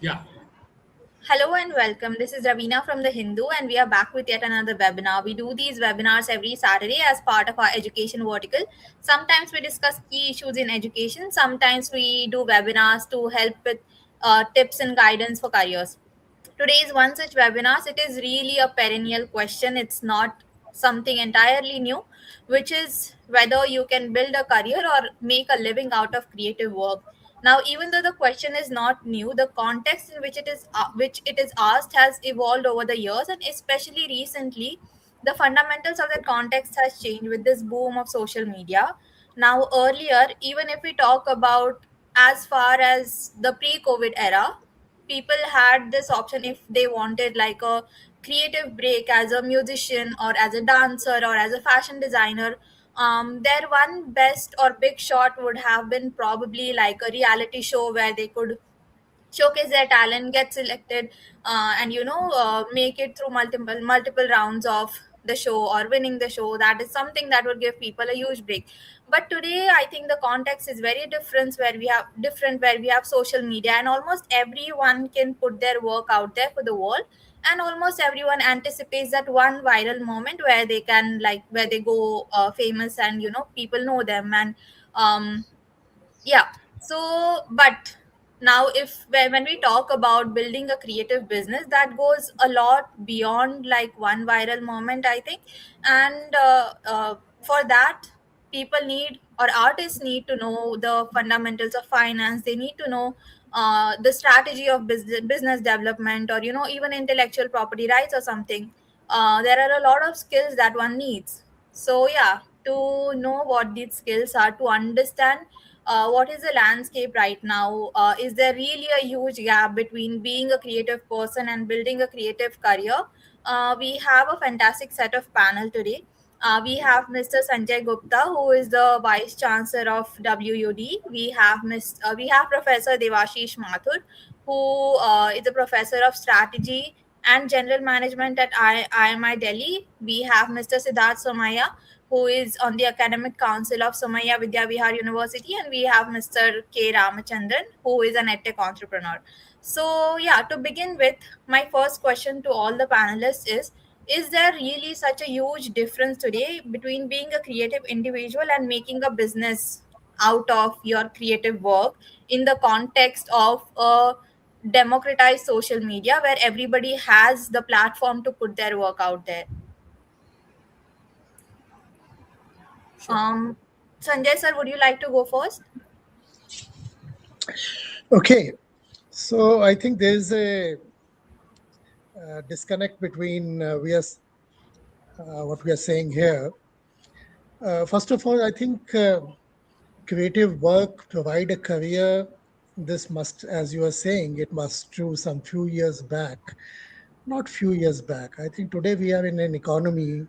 Yeah. Hello and welcome. This is Ravina from The Hindu, and we are back with yet another webinar. We do these webinars every Saturday as part of our education vertical. Sometimes we discuss key issues in education, sometimes we do webinars to help with tips and guidance for careers. Today is one such webinars. It is really a perennial question. It's not something entirely new, which is whether you can build a career or make a living out of creative work. Now, even though the question is not new, the context in which it is asked has evolved over the years, and especially recently, the fundamentals of that context has changed with this boom of social media. Now, earlier, even if we talk about as far as the pre-COVID era, people had this option if they wanted like a creative break as a musician or as a dancer or as a fashion designer. Their one best or big shot would have been probably like a reality show where they could showcase their talent, get selected, and make it through multiple rounds of the show or winning the show. That is something that would give people a huge break. But today I think the context is very different, where we have social media and almost everyone can put their work out there for the world, and almost everyone anticipates that one viral moment where they can, like, where they go famous, and people know them. And um yeah. So but now, if when we talk about building a creative business, that goes a lot beyond like one viral moment, I think. And for that, people need, or artists need to know the fundamentals of finance. They need to know the strategy of business development, or even intellectual property rights or something. There are a lot of skills that one needs. So yeah, to know what these skills are, to understand what is the landscape right now, is there really a huge gap between being a creative person and building a creative career? We have a fantastic set of panel today. We have Mr. Sanjay Gupta, who is the Vice Chancellor of WUD. We have Professor Devashish Mathur, who is a Professor of Strategy and General Management at IMI Delhi. We have Mr. Siddharth Somaya, who is on the Academic Council of Somaya Vidya Vihar University, and we have Mr. K. Ramachandran, who is an edtech entrepreneur. So, yeah, to begin with, my first question to all the panelists is there really such a huge difference today between being a creative individual and making a business out of your creative work in the context of a democratized social media where everybody has the platform to put their work out there? Sure. Um, Sanjay sir, would you like to go first? Okay, so I think there is a disconnect between what we are saying here. First of all, I think creative work provide a career. This must, as you are saying, it must true some few years back, not few years back. I think today we are in an economy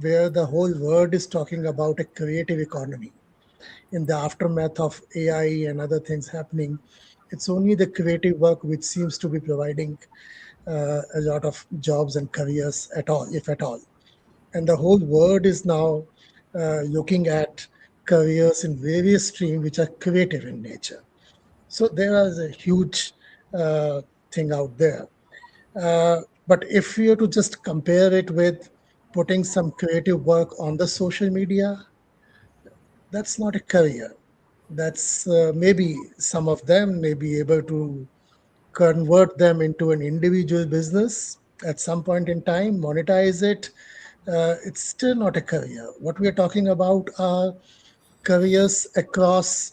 where the whole world is talking about a creative economy. In the aftermath of AI and other things happening, it's only the creative work which seems to be providing a lot of jobs and careers at all, if at all. And the whole world is now looking at careers in various streams which are creative in nature. So there is a huge thing out there. But if we are to just compare it with putting some creative work on the social media, that's not a career. That's maybe some of them may be able to convert them into an individual business at some point in time, monetize it. It's still not a career. What we are talking about are careers across,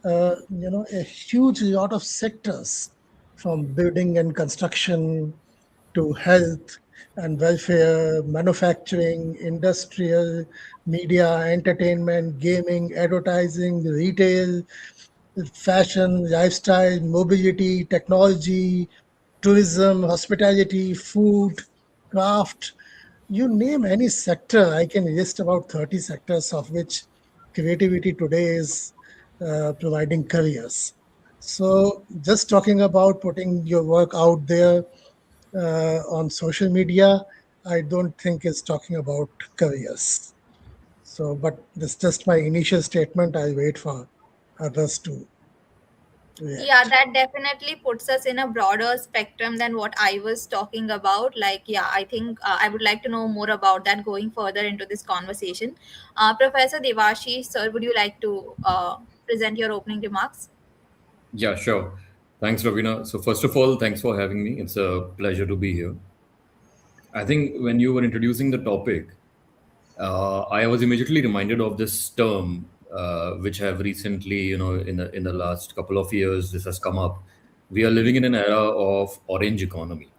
a huge lot of sectors, from building and construction to health and welfare, manufacturing, industrial, media, entertainment, gaming, advertising, retail, fashion, lifestyle, mobility, technology, tourism, hospitality, food, craft. You name any sector, I can list about 30 sectors of which creativity today is providing careers. So, just talking about putting your work out there on social media, I don't think is talking about careers. So, but that's just my initial statement. I'll wait for others to. Yeah, React. that definitely puts us in a broader spectrum than what I was talking about. Like, yeah, I think I would like to know more about that going further into this conversation. Professor Devashi, sir, would you like to present your opening remarks? Yeah, sure. Thanks, Ravina. So, first of all, thanks for having me. It's a pleasure to be here. I think when you were introducing the topic, I was immediately reminded of this term, which have recently, in the last couple of years, this has come up. We are living in an era of orange economy,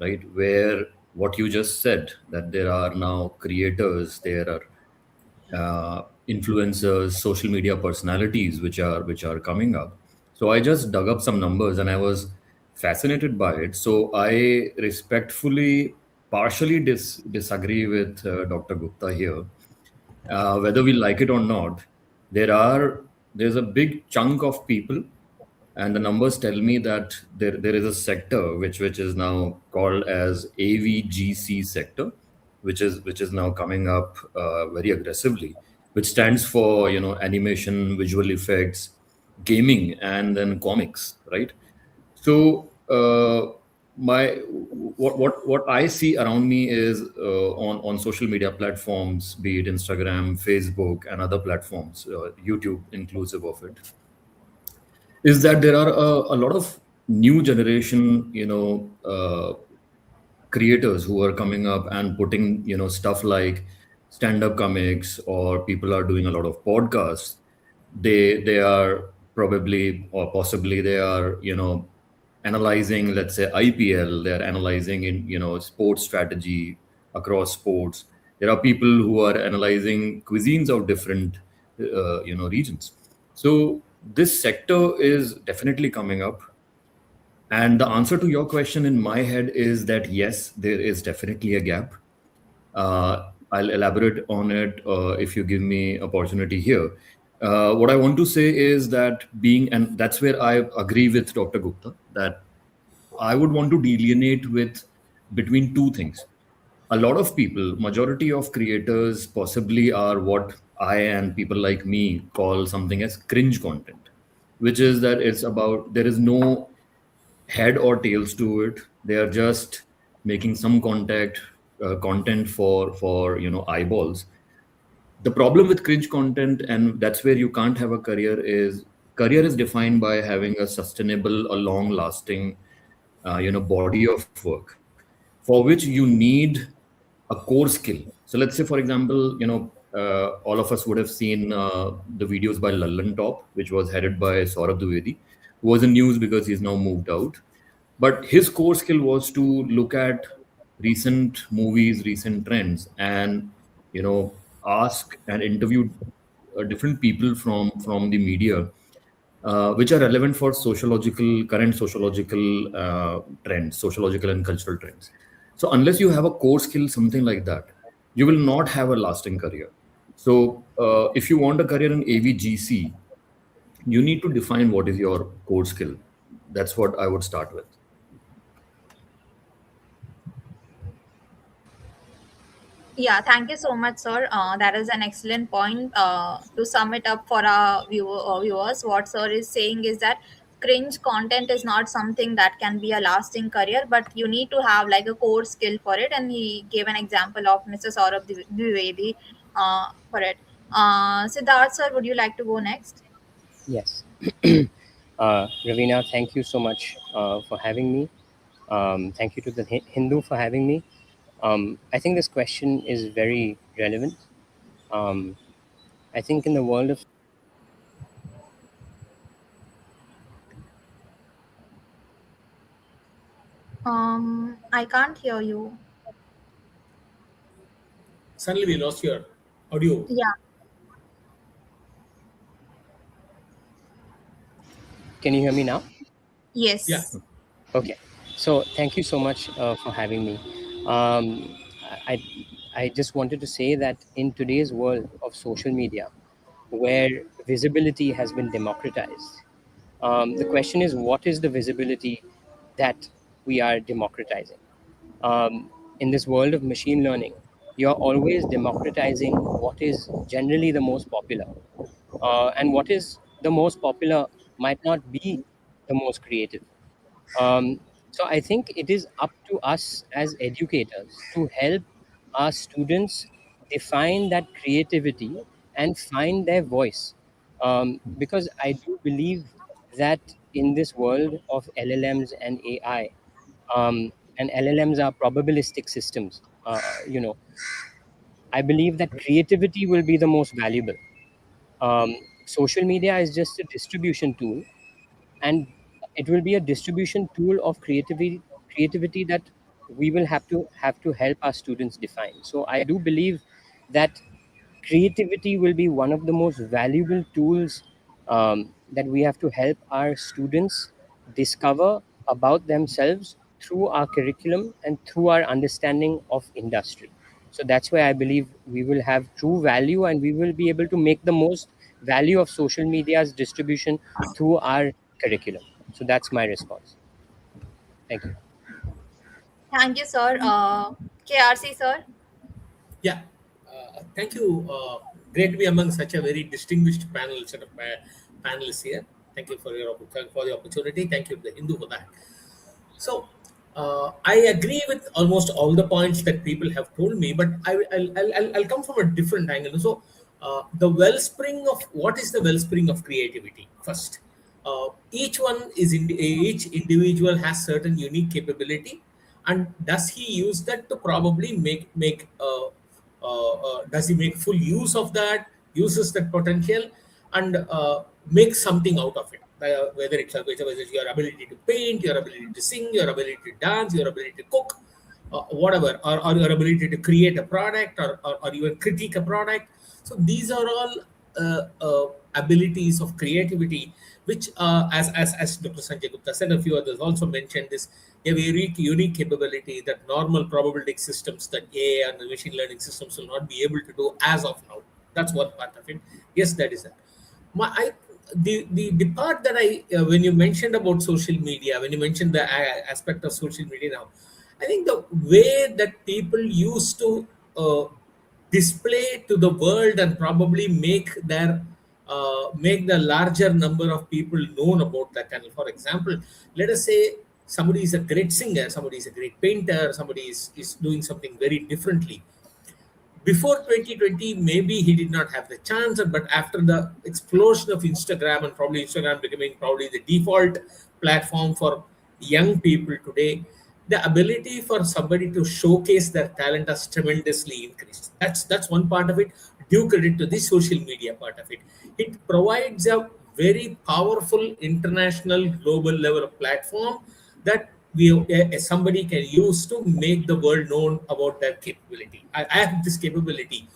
right? Where what you just said, that there are now creators, there are influencers, social media personalities which are coming up. So I just dug up some numbers and I was fascinated by it. So I respectfully, partially disagree with Dr. Gupta here. Whether we like it or not, there's a big chunk of people, and the numbers tell me that there is a sector which is now called as AVGC sector, which is now coming up very aggressively, which stands for animation, visual effects, gaming, and then comics, right? So my what I see around me is on social media platforms, be it Instagram, Facebook, and other platforms, YouTube inclusive of it, is that there are a lot of new generation, creators who are coming up and putting, stuff like stand-up comics, or people are doing a lot of podcasts. They are probably or possibly they are, analyzing, let's say, IPL. They're analyzing in, sports strategy across sports. There are people who are analyzing cuisines of different, regions. So this sector is definitely coming up. And the answer to your question in my head is that yes, there is definitely a gap. I'll elaborate on it if you give me opportunity here. What I want to say is that and that's where I agree with Dr. Gupta, that I would want to delineate with between two things. A lot of people, majority of creators possibly are what I and people like me call something as cringe content, which is that it's about, there is no head or tails to it. They are just making some content for eyeballs. The problem with cringe content, and that's where you can't have a career, is career is defined by having a sustainable, a long lasting body of work, for which you need a core skill. So let's say, for example, all of us would have seen the videos by Lallan Top, which was headed by Saurabh Dwivedi, who was in news because he's now moved out. But his core skill was to look at recent movies, recent trends, and ask and interview different people from the media, which are relevant for current sociological trends, sociological and cultural trends. So unless you have a core skill, something like that, you will not have a lasting career. So if you want a career in AVGC, you need to define what is your core skill. That's what I would start with. Yeah, thank you so much, sir. That is an excellent point. To sum it up for our viewers, what sir is saying is that cringe content is not something that can be a lasting career, but you need to have like a core skill for it. And he gave an example of Mr. Saurabh Dwivedi for it. Siddharth, sir, would you like to go next? Yes. Ravina, thank you so much for having me. Thank you to the Hindu for having me. I think this question is very relevant. Um, I think in the world of I can't hear you. Suddenly we lost your audio. Yeah. can you hear me now? Yeah. Yes. Okay. So thank you so much for having me. Um, I I just wanted to say that in today's world of social media, where visibility has been democratized, the question is, what is the visibility that we are democratizing? In this world of machine learning, you're always democratizing what is generally the most popular. And what is the most popular might not be the most creative. So I think it is up to us as educators to help our students define that creativity and find their voice. Because I do believe that in this world of LLMs and AI, and LLMs are probabilistic systems, I believe that creativity will be the most valuable. Social media is just a distribution tool, and it will be a distribution tool of creativity that we will have to help our students define. So I do believe that creativity will be one of the most valuable tools that we have to help our students discover about themselves through our curriculum and through our understanding of industry. So that's why I believe we will have true value, and we will be able to make the most value of social media's distribution through our curriculum. So that's my response. Thank you. Thank you, sir. KRC, sir. Yeah, thank you. Great to be among such a very distinguished panel set of panelists here. Thank you for for the opportunity. Thank you to the Hindu for that. So I agree with almost all the points that people have told me, but I'll come from a different angle. So the wellspring of what is the wellspring of creativity? First, each one is each individual has certain unique capability, and does he use that to probably make does he make full use of that, uses that potential, and make something out of it, whether it's your ability to paint, your ability to sing, your ability to dance, your ability to cook, whatever, or your ability to create a product, or even critique a product. So these are all abilities of creativity, which as Dr. Sanjay Gupta said, a few others also mentioned this, a very unique capability that normal probabilistic systems, that AI and the machine learning systems will not be able to do as of now. That's one part of it. Yes, that is it. The part that when you mentioned about social media, when you mentioned the aspect of social media now, I think the way that people used to display to the world and probably make the larger number of people known about that channel. For example, let us say somebody is a great singer, somebody is a great painter, somebody is doing something very differently. Before 2020, maybe he did not have the chance, but after the explosion of Instagram, and probably Instagram becoming probably the default platform for young people today, the ability for somebody to showcase their talent has tremendously increased. That's one part of it. Due credit to the social media part of it. It provides a very powerful international global level platform that somebody can use to make the world known about their capability. I have this capability.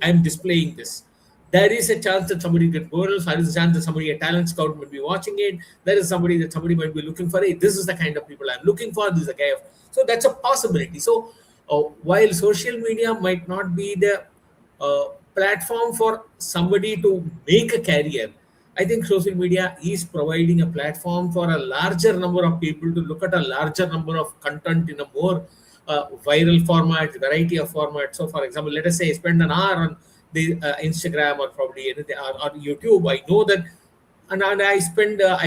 I'm displaying this. There is a chance that somebody get bored. There is a chance that somebody, a talent scout, might be watching it. There is somebody that somebody might be looking for. Hey, this is the kind of people I'm looking for. This is the guy of. So that's a possibility. So while social media might not be the platform for somebody to make a career, I think social media is providing a platform for a larger number of people to look at a larger number of content in a more viral format, variety of formats. So, for example, let us say I spend an hour on the Instagram or probably anything, or YouTube. I know that, and I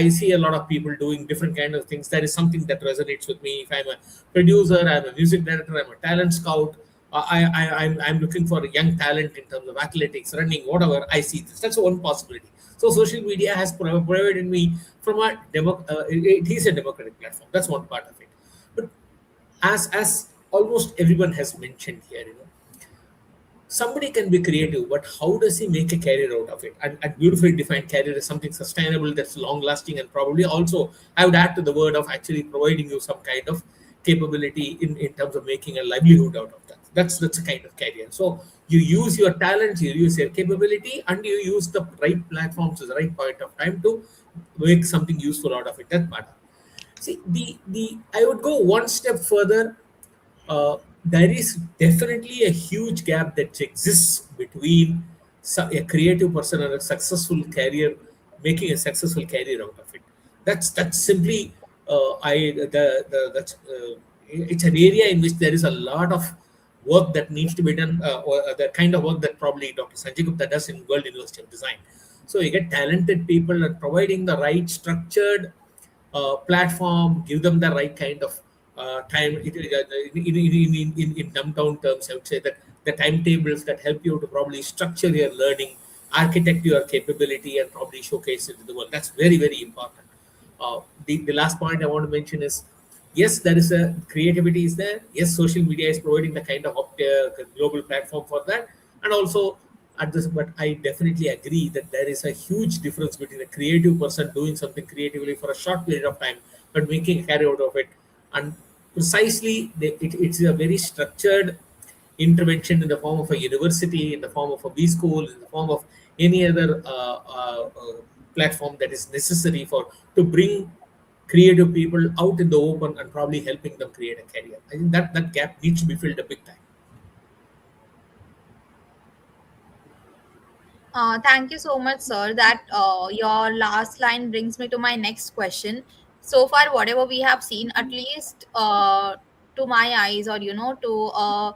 see a lot of people doing different kind of things. That is something that resonates with me. If I'm a producer, I'm a music director, I'm a talent scout. I'm looking for a young talent in terms of athletics, running, whatever. I see this. That's one possibility. So social media has provided me from it is a democratic platform. That's one part of it. But as almost everyone has mentioned here, somebody can be creative, but how does he make a career out of it? And beautifully defined career is something sustainable, that's long lasting, and probably also I would add to the word of actually providing you some kind of capability in terms of making a livelihood out of that. That's a kind of career. So you use your talents, you use your capability, and you use the right platforms at the right point of time to make something useful out of it. That matter. See, the I would go one step further. There is definitely a huge gap that exists between a creative person and a successful career, making a successful career out of it. That's simply that's it's an area in which there is a lot of work that needs to be done, or the kind of work that probably Dr. Sanjay Gupta does in World University of Design. So you get talented people, and providing the right structured platform, give them the right kind of time. In dumbed-down terms, I would say that the timetables that help you to probably structure your learning, architect your capability, and probably showcase it to the world. That's very, very important. The last point I want to mention is, yes, there is a creativity is there. Yes, social media is providing the kind of global platform for that, and also at this. But I definitely agree that there is a huge difference between a creative person doing something creatively for a short period of time, but making a carry out of it, and precisely it's a very structured intervention in the form of a university, in the form of a B school, in the form of any other platform that is necessary for to bring creative people out in the open and probably helping them create a career. I think that gap needs to be filled a big time. Thank you so much, sir. That your last line brings me to my next question. So far, whatever we have seen, at least to my eyes, or to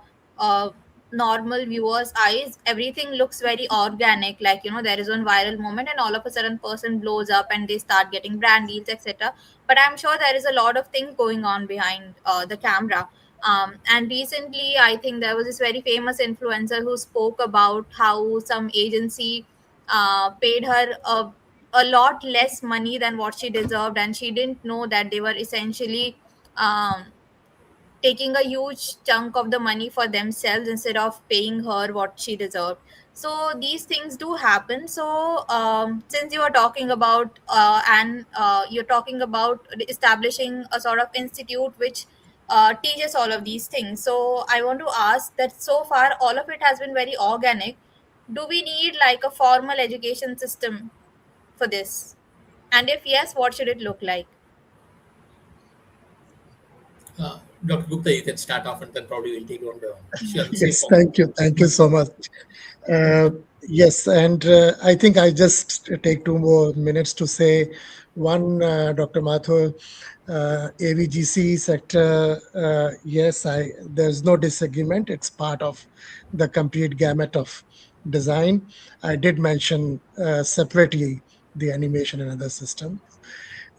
normal viewers' eyes, everything looks very organic. Like there is one viral moment, and all of a sudden, person blows up, and they start getting brand deals, etc. But I'm sure there is a lot of things going on behind the camera. And recently, I think there was this very famous influencer who spoke about how some agency paid her a lot less money than what she deserved, and she didn't know that they were essentially um, taking a huge chunk of the money for themselves instead of paying her what she deserved. So these things do happen. So since you are talking about and you're talking about establishing a sort of institute which teaches all of these things, so I want to ask that so far all of it has been very organic. Do we need like a formal education system for this, and if yes, what should it look like? Dr. Gupta, you can start off, and then probably we'll take on the same Yes, format. thank you so much. Yes, and I think I just take 2 more minutes to say one, Dr. Mathur, AVGC sector, yes, there's no disagreement. It's part of the complete gamut of design. I did mention separately the animation and other systems.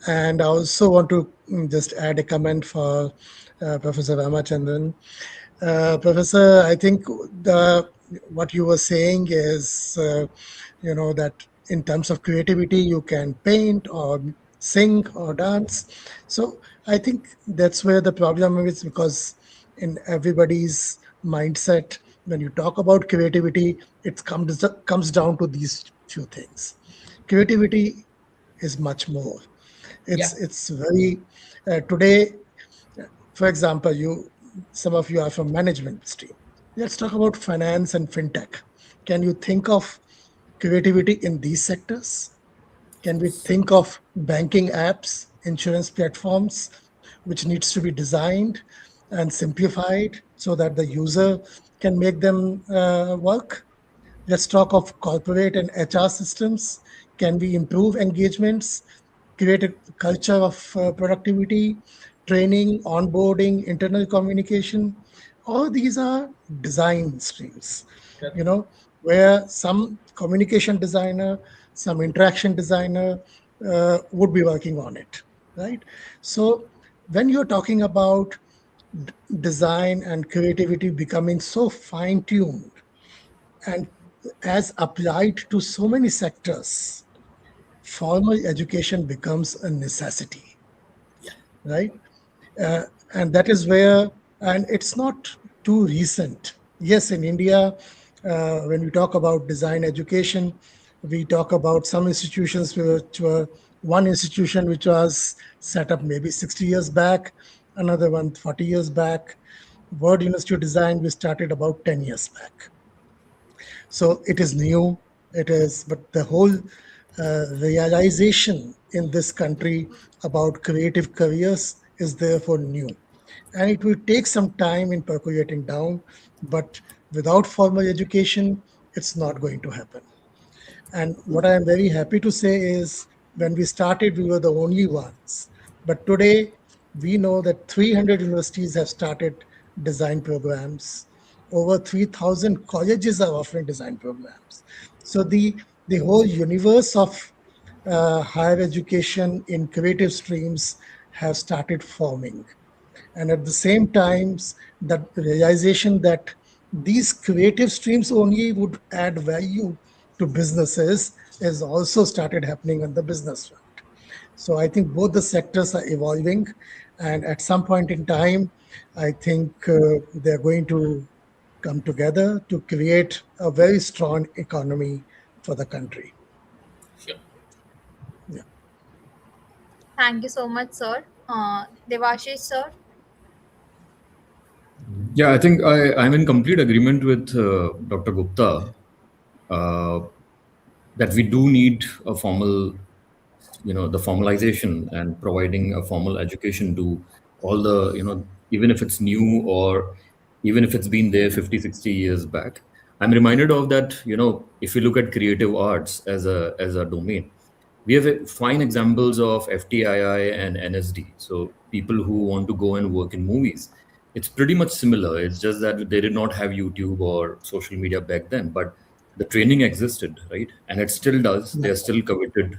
And I also want to just add a comment for Professor Ramachandran. Professor, I think what you were saying is, that in terms of creativity, you can paint or sing or dance. So I think that's where the problem is, because in everybody's mindset, when you talk about creativity, it comes down to these few things. Creativity is much more. Yeah. It's very today. For example, some of you are from management stream. Let's talk about finance and fintech. Can you think of creativity in these sectors? Can we think of banking apps, insurance platforms, which needs to be designed and simplified so that the user can make them work? Let's talk of corporate and HR systems. Can we improve engagements, create a culture of productivity, training, onboarding, internal communication? All these are design streams, That- you know, where some communication designer, some interaction designer would be working on it, right? So when you're talking about design and creativity becoming so fine tuned and as applied to so many sectors, formal education becomes a necessity, yeah. right? Uh, and that is where, and it's not too recent. Yes, in India, when we talk about design education, we talk about some institutions which were one institution which was set up maybe 60 years back, another one 40 years back. World University of Design, we started about 10 years back. So it is new, but the whole realization in this country about creative careers is therefore new. And it will take some time in percolating down, but without formal education, it's not going to happen. And what I am very happy to say is when we started, we were the only ones. But today, we know that 300 universities have started design programs. Over 3,000 colleges are offering design programs. So the the whole universe of higher education in creative streams have started forming. And at the same times, the realization that these creative streams only would add value to businesses has also started happening on the business front. So I think both the sectors are evolving, and at some point in time, I think they're going to come together to create a very strong economy for the country. Sure. Yeah. Thank you so much, sir. Devashish, sir. Yeah, I think I'm in complete agreement with Dr. Gupta uh, that we do need a formal, the formalization and providing a formal education to all the, even if it's new or even if it's been there 50, 60 years back. I'm reminded of that, if you look at creative arts as a domain, we have fine examples of FTII and NSD. So people who want to go and work in movies, it's pretty much similar. It's just that they did not have YouTube or social media back then, but the training existed, right? And it still does. They are still coveted,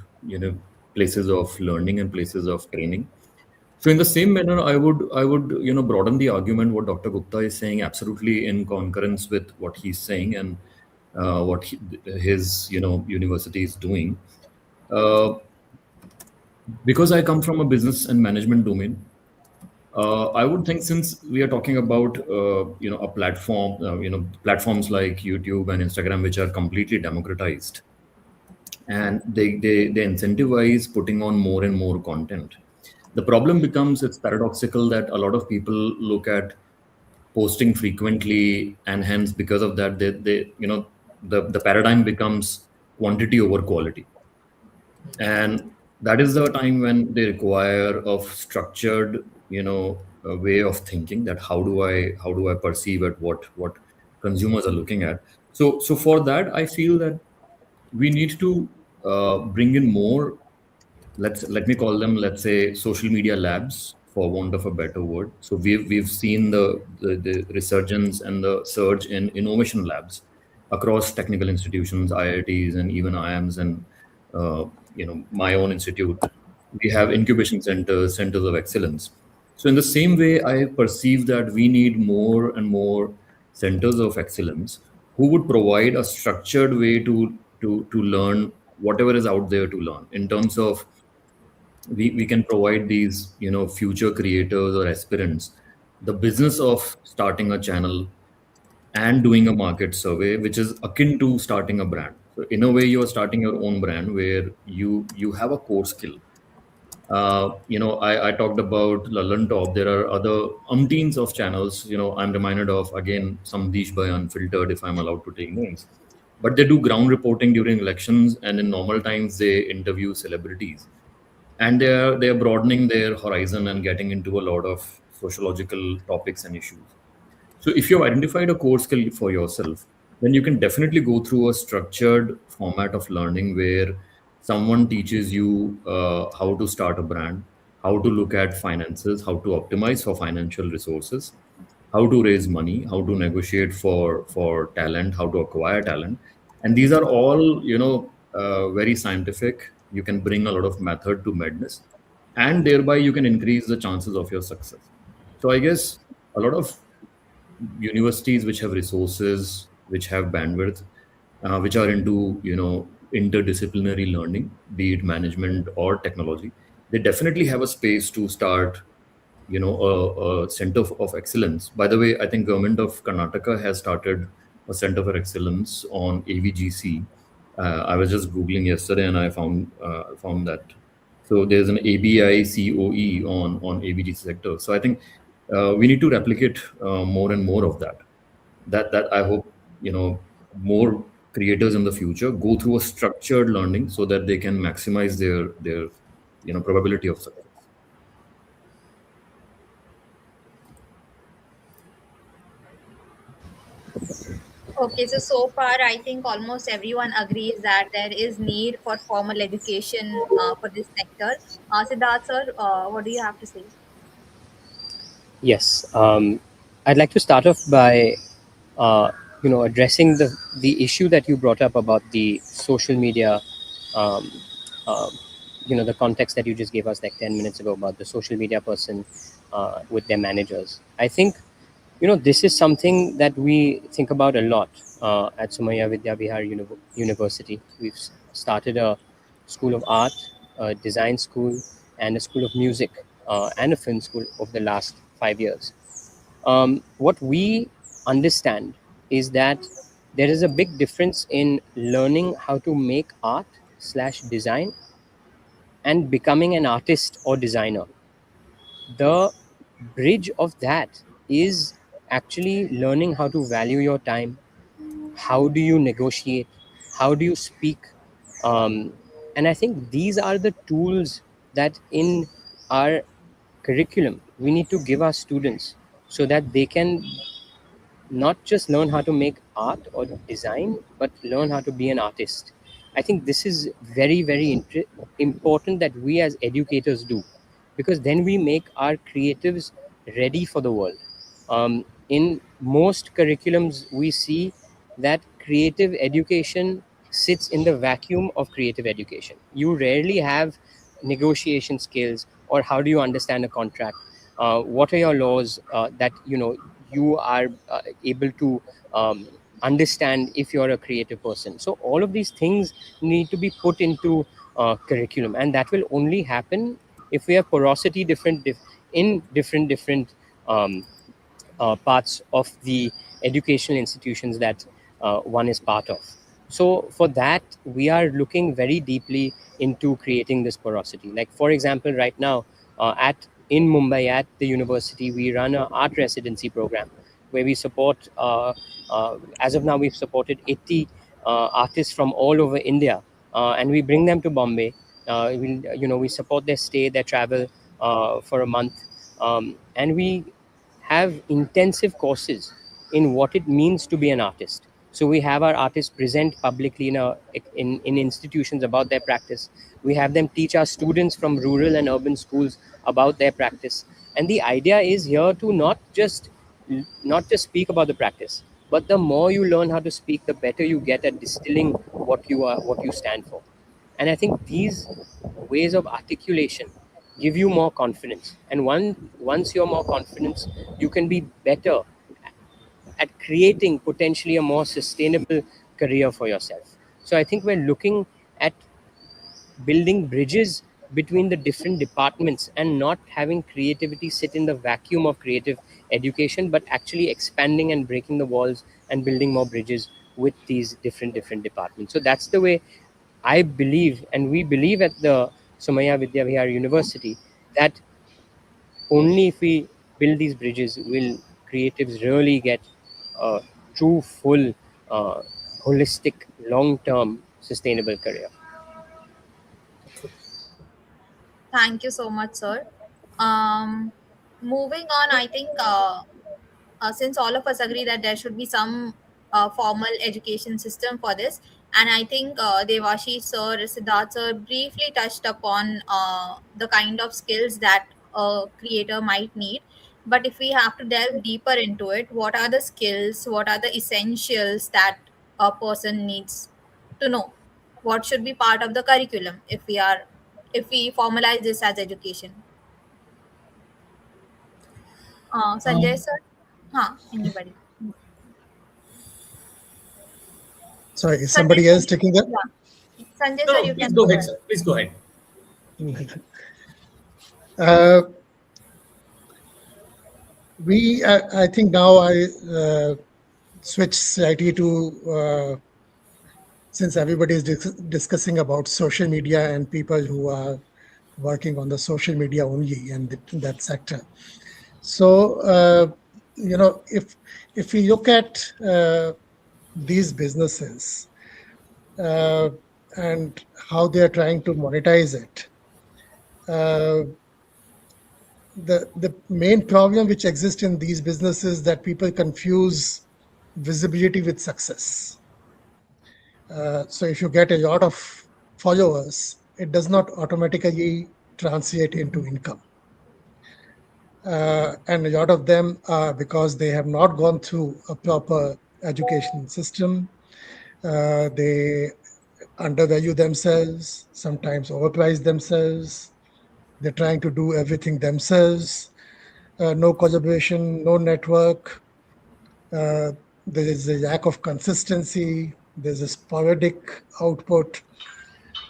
places of learning and places of training. So in the same manner, I would, broaden the argument what Dr. Gupta is saying, absolutely in concurrence with what he's saying and what his, university is doing. Uh, because I come from a business and management domain, I would think since we are talking about a platform, platforms like YouTube and Instagram, which are completely democratized, and they incentivize putting on more and more content. The problem becomes it's paradoxical that a lot of people look at posting frequently, and hence because of that, the paradigm becomes quantity over quality, and that is the time when they require of structured a way of thinking that how do I perceive at what consumers are looking at. So for that I feel that we need to bring in more, let me call them, let's say, social media labs, for want of a better word. So we've seen the resurgence and the surge in innovation labs across technical institutions, IITs, and even IIMs, and my own institute. We have incubation centers, centers of excellence. So in the same way, I perceive that we need more and more centers of excellence who would provide a structured way to learn whatever is out there to learn in terms of we can provide these future creators or aspirants the business of starting a channel and doing a market survey, which is akin to starting a brand. So in a way you are starting your own brand where you have a core skill. I talked about Lalan Top. There are other umpteens of channels. I'm reminded of again Samdesh by Unfiltered, if I'm allowed to take names. But they do ground reporting during elections, and in normal times they interview celebrities, and they are broadening their horizon and getting into a lot of sociological topics and issues. So if you've identified a core skill for yourself, then you can definitely go through a structured format of learning where someone teaches you how to start a brand, how to look at finances, how to optimize for financial resources, how to raise money, how to negotiate for talent, how to acquire talent. And these are all, very scientific. You can bring a lot of method to madness, and thereby you can increase the chances of your success. So I guess a lot of universities which have resources, which have bandwidth, which are into interdisciplinary learning, be it management or technology, they definitely have a space to start a center of excellence. By the way, I think government of Karnataka has started a center for excellence on AVGC. I was just googling yesterday and I found that. So there's an ABI COE on AVGC sector. So I think we need to replicate more and more of that. That I hope more creators in the future go through a structured learning so that they can maximize their probability of success. Okay, so far I think almost everyone agrees that there is need for formal education for this sector. Siddharth sir, what do you have to say? Yes. I'd like to start off by uh, addressing the issue that you brought up about the social media, um, uh, the context that you just gave us like 10 minutes ago about the social media person with their managers. I think this is something that we think about a lot at Sumaya Vidya Vihar University. We've started a school of art, a design school, and a school of music, and a film school over the last 5 years. What we understand is that there is a big difference in learning how to make art slash design and becoming an artist or designer. The bridge of that is actually learning how to value your time. How do you negotiate? How do you speak? And I think these are the tools that in our curriculum we need to give our students so that they can not just learn how to make art or design, but learn how to be an artist. I think this is very, very important that we as educators do, because then we make our creatives ready for the world. In most curriculums, we see that creative education sits in the vacuum of creative education. You rarely have negotiation skills or how do you understand a contract. What are your laws that you are able to understand if you're a creative person. So all of these things need to be put into curriculum, and that will only happen if we have porosity in different um, parts of the educational institutions that one is part of. So for that, we are looking very deeply into creating this porosity. Like for example, right now at in Mumbai at the university, we run an art residency program where we support. As of now, we've supported 80 artists from all over India, and we bring them to Bombay. We support their stay, their travel for a month, and we have intensive courses in what it means to be an artist. So we have our artists present publicly in institutions about their practice. We have them teach our students from rural and urban schools about their practice. And the idea is here to not just speak about the practice, but the more you learn how to speak, the better you get at distilling what you stand for. And I think these ways of articulation give you more confidence. And once you're more confident, you can be better at creating potentially a more sustainable career for yourself. So I think we're looking at building bridges between the different departments and not having creativity sit in the vacuum of creative education, but actually expanding and breaking the walls and building more bridges with these different departments. So that's the way I believe, and we believe at the Somaya Vidya Vihar University, that only if we build these bridges will creatives really get a true, full, uh, holistic, long-term, sustainable career. Thank you so much, sir. Um, Moving on, I think since all of us agree that there should be some formal education system for this, and I think Devashi sir, Siddharth sir briefly touched upon the kind of skills that a creator might need. But if we have to delve deeper into it, what are the skills? What are the essentials that a person needs to know? What should be part of the curriculum if we formalize this as education? Sanjay Um, sir, huh? Anybody? Sorry, is Sanjay somebody sir, else taking that? yeah. Sanjay no, sir, no, you please can go go ahead, ahead. sir. Please go ahead. Uh, I think now I switch slightly to since everybody is discussing about social media and people who are working on the social media only and that sector. So if we look at these businesses uh, and how they are trying to monetize it, uh, the main problem which exists in these businesses that people confuse visibility with success. So if you get a lot of followers, it does not automatically translate into income. And a lot of them are because they have not gone through a proper education system. They undervalue themselves, sometimes overprice themselves. They're trying to do everything themselves. No collaboration, no network. Uh, there is a lack of consistency. There's a sporadic output.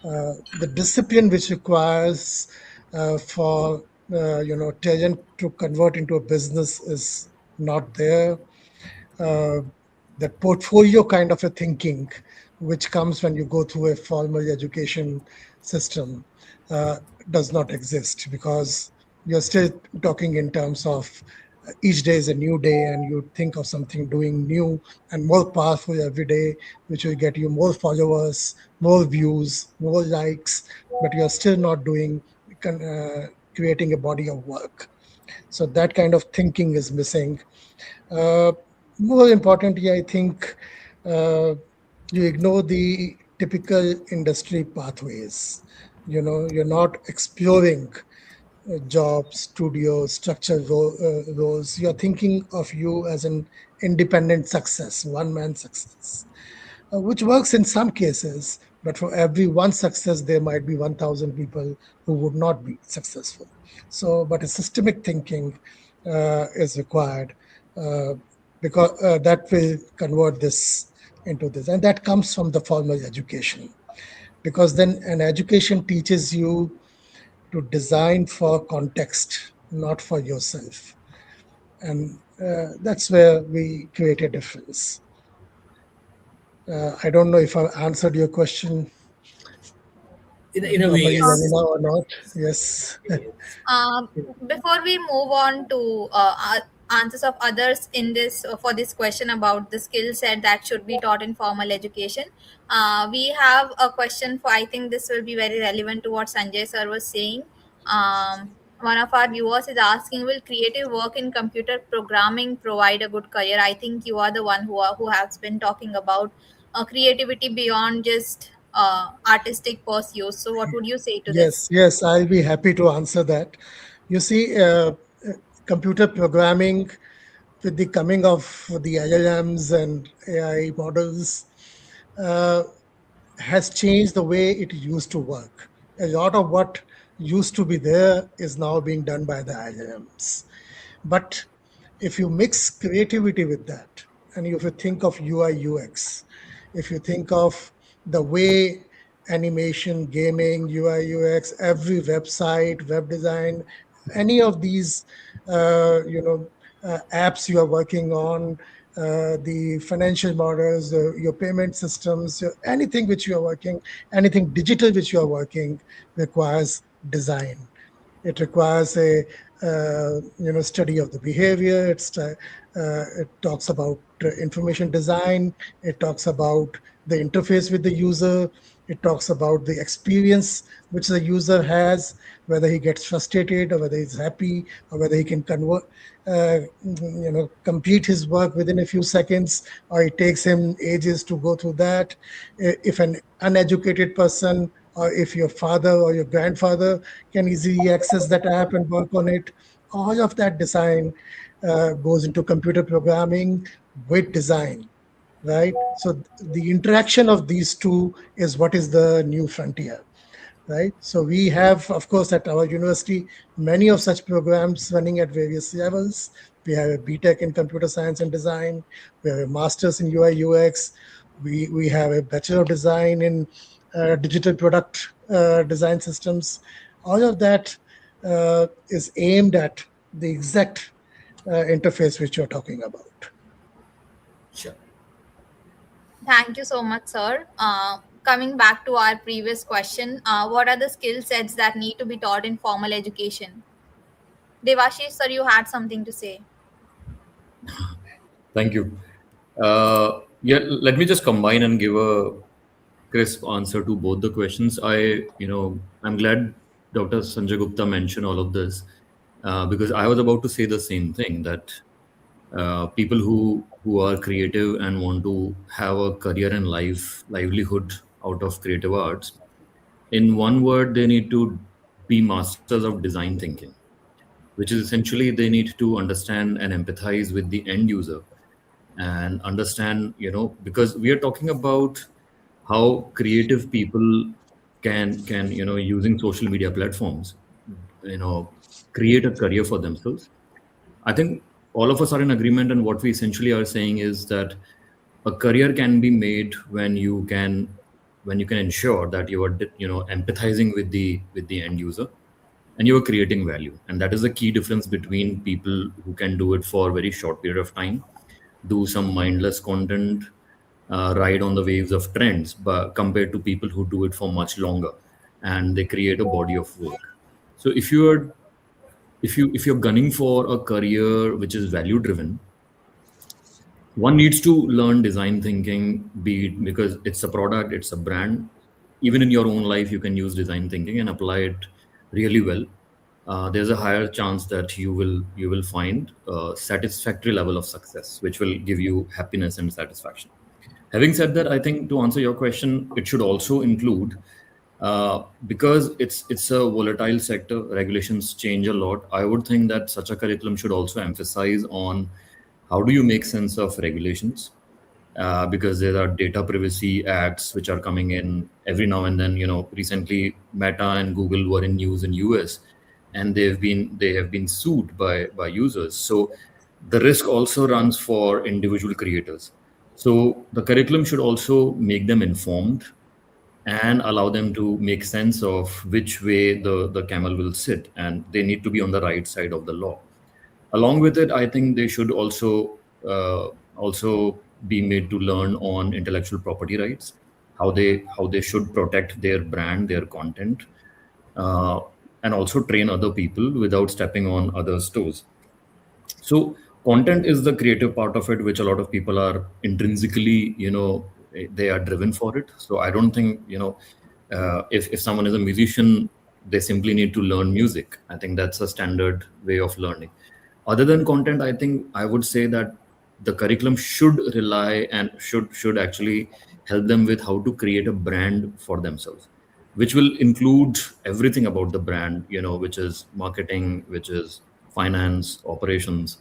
The discipline which requires for talent to convert into a business is not there. uh, that portfolio kind of a thinking, which comes when you go through a formal education system, uh, does not exist, because you're still talking in terms of each day is a new day, and you think of something doing new and more powerful every day, which will get you more followers, more views, more likes, but you're still not doing creating a body of work. So that kind of thinking is missing. uh, More importantly, I think uh, you ignore the typical industry pathways. You're not exploring jobs, studios, structured roles. You're thinking of you as an independent success, one man success, which works in some cases, but for every one success, there might be 1,000 people who would not be successful. So, but a systemic thinking is required, uh, because that will convert this into this. And that comes from the formal education, because then an education teaches you to design for context, not for yourself. And that's where we create a difference. I don't know if I answered your question In a way, properly, yes. Ravina, or not. Yes. Um, Before we move on to answers of others in this for this question about the skill set that should be taught in formal education, we have a question for. I think this will be very relevant to what Sanjay sir was saying. One of our viewers is asking, "Will creative work in computer programming provide a good career?" I think you are the one who has been talking about creativity beyond just artistic pursuits. So, what would you say to this? Yes, yes, I'll be happy to answer that. You see, computer programming, with the coming of the LLMs and AI models, uh, has changed the way it used to work. A lot of what used to be there is now being done by the LLMs. But if you mix creativity with that, and if you think of UI UX, if you think of the way animation, gaming, UI UX, every website, web design, any of these, apps you are working on, the financial models, your payment systems, anything which you are working, anything digital which you are working requires design. It requires a study of the behavior. It talks about information design. It talks about the interface with the user. It talks about the experience which the user has, whether he gets frustrated or whether he's happy or whether he can complete his work within a few seconds, or it takes him ages to go through that. If an uneducated person, or if your father or your grandfather can easily access that app and work on it, all of that design goes into computer programming with design, right? So the interaction of these two is what is the new frontier, right? So we have, of course, at our university, many of such programs running at various levels. We have a BTech in computer science and design. We have a master's in UI UX. We have a bachelor of design in digital product design systems. All of that is aimed at the exact interface which you're talking about. Sure. Thank you so much, sir. Coming back to our previous question, what are the skill sets that need to be taught in formal education? Devashish, sir, you had something to say. Thank you. Yeah, let me just combine and give a crisp answer to both the questions. I'm glad Dr. Sanjay Gupta mentioned all of this, because I was about to say the same thing, that people who are creative and want to have a career and livelihood out of creative arts, in one word, they need to be masters of design thinking, which is essentially they need to understand and empathize with the end user, and understand, because we are talking about how creative people can using social media platforms, you know create a career for themselves. I think all of us are in agreement, and what we essentially are saying is that a career can be made when you can ensure that you are empathizing with the end user, and you are creating value. And that is the key difference between people who can do it for a very short period of time, do some mindless content, ride on the waves of trends, but compared to people who do it for much longer and they create a body of work. So if you're gunning for a career which is value driven, one needs to learn design thinking, be it because it's a product, it's a brand. Even in your own life, you can use design thinking and apply it really well. There's a higher chance that you will find a satisfactory level of success, which will give you happiness and satisfaction. Having said that, I think to answer your question, it should also include, because it's a volatile sector, regulations change a lot. I would think that such a curriculum should also emphasize on how do you make sense of regulations, because there are data privacy acts which are coming in every now and then. Recently, Meta and Google were in news in US, and they have been sued by users. So the risk also runs for individual creators. So the curriculum should also make them informed and allow them to make sense of which way the camel will sit, and they need to be on the right side of the law. Along with it, I think they should also be made to learn on intellectual property rights, how they should protect their brand, their content, uh, and also train other people without stepping on others' toes. So content is the creative part of it, which a lot of people are intrinsically, they are driven for it. So I don't think, if someone is a musician, they simply need to learn music. I think that's a standard way of learning. Other than content, I think I would say that the curriculum should rely and should actually help them with how to create a brand for themselves, which will include everything about the brand, which is marketing, which is finance, operations,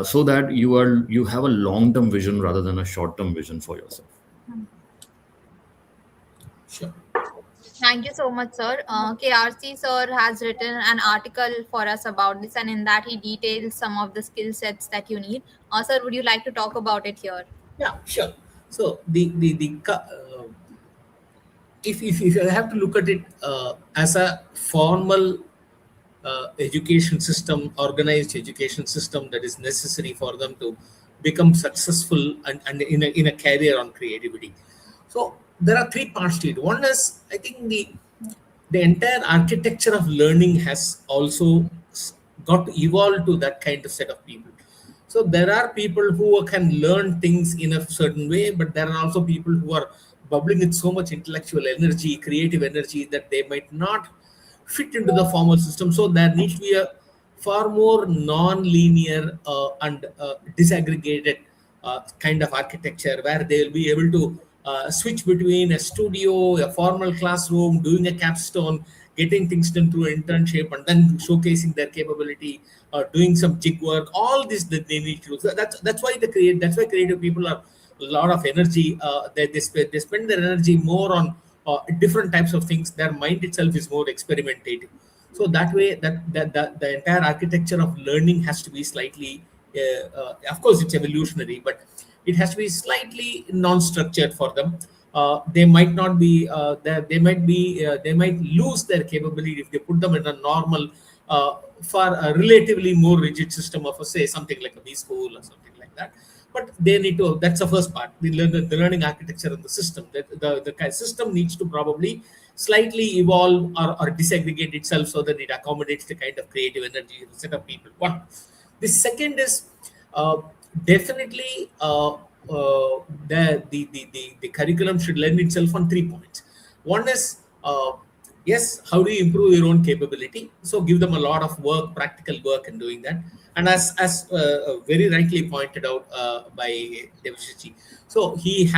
so that you have a long term vision rather than a short term vision for yourself. Sure. Thank you so much, sir. KRC sir has written an article for us about this, and in that he details some of the skill sets that you need. Sir, would you like to talk about it here? Yeah, sure. So if I have to look at it as a formal education system, organized education system that is necessary for them to become successful and in a career on creativity. So there are three parts to it. One is, I think, the entire architecture of learning has also got to evolve to that kind of set of people. So there are people who can learn things in a certain way, but there are also people who are bubbling with so much intellectual energy, creative energy, that they might not fit into the formal system. So there needs to be a far more non-linear and disaggregated kind of architecture, where they will be able to switch between a studio, a formal classroom, doing a capstone, getting things done through internship, and then showcasing their capability, doing some jig work. All this that they need to do. So that's why creative people are a lot of energy. They spend their energy more on different types of things. Their mind itself is more experimentative. So that way, that the entire architecture of learning has to be slightly, of course, it's evolutionary, but it has to be slightly non-structured for them. They might not be they might lose their capability if they put them in a normal, for a relatively more rigid system of, say, something like a B school or something like that. But they need to, that's the first part, the learning architecture of the system. That the system needs to probably slightly evolve or disaggregate itself so that it accommodates the kind of creative energy of a set of people. One. The second is, uh, definitely, the curriculum should lend itself on 3 points. One is, yes, how do you improve your own capability? So give them a lot of work, practical work in doing that. And as very rightly pointed out by Devashishi, so he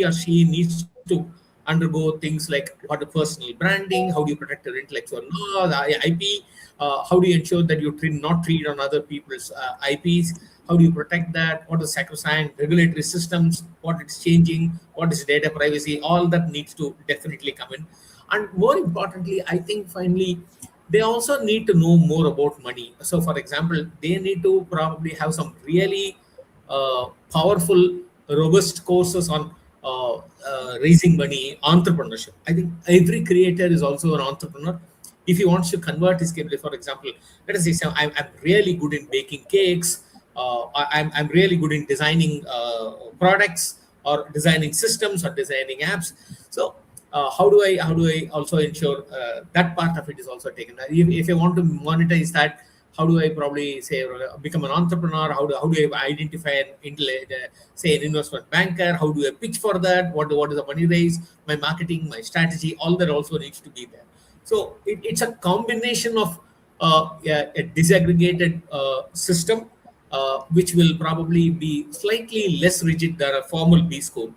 or she needs to undergo things like what a personal branding, how do you protect your intellectual law, the IP, how do you ensure that you not treat on other people's IPs, how do you protect that, what is sacrosanct regulatory systems, what it's changing, what is data privacy, all that needs to definitely come in. And more importantly, I think finally they also need to know more about money. So for example, they need to probably have some really powerful, robust courses on raising money, entrepreneurship. I think every creator is also an entrepreneur. If he wants to convert his capability, for example, let us say I'm really good in baking cakes, I'm really good in designing products or designing systems or designing apps. So how do I also ensure that part of it is also taken? If I want to monetize that, how do I probably say become an entrepreneur? How do I identify say an investment banker? How do I pitch for that? What is the money raise? My marketing, my strategy, all that also needs to be there. So it's a combination of yeah, a disaggregated system, which will probably be slightly less rigid than a formal B school.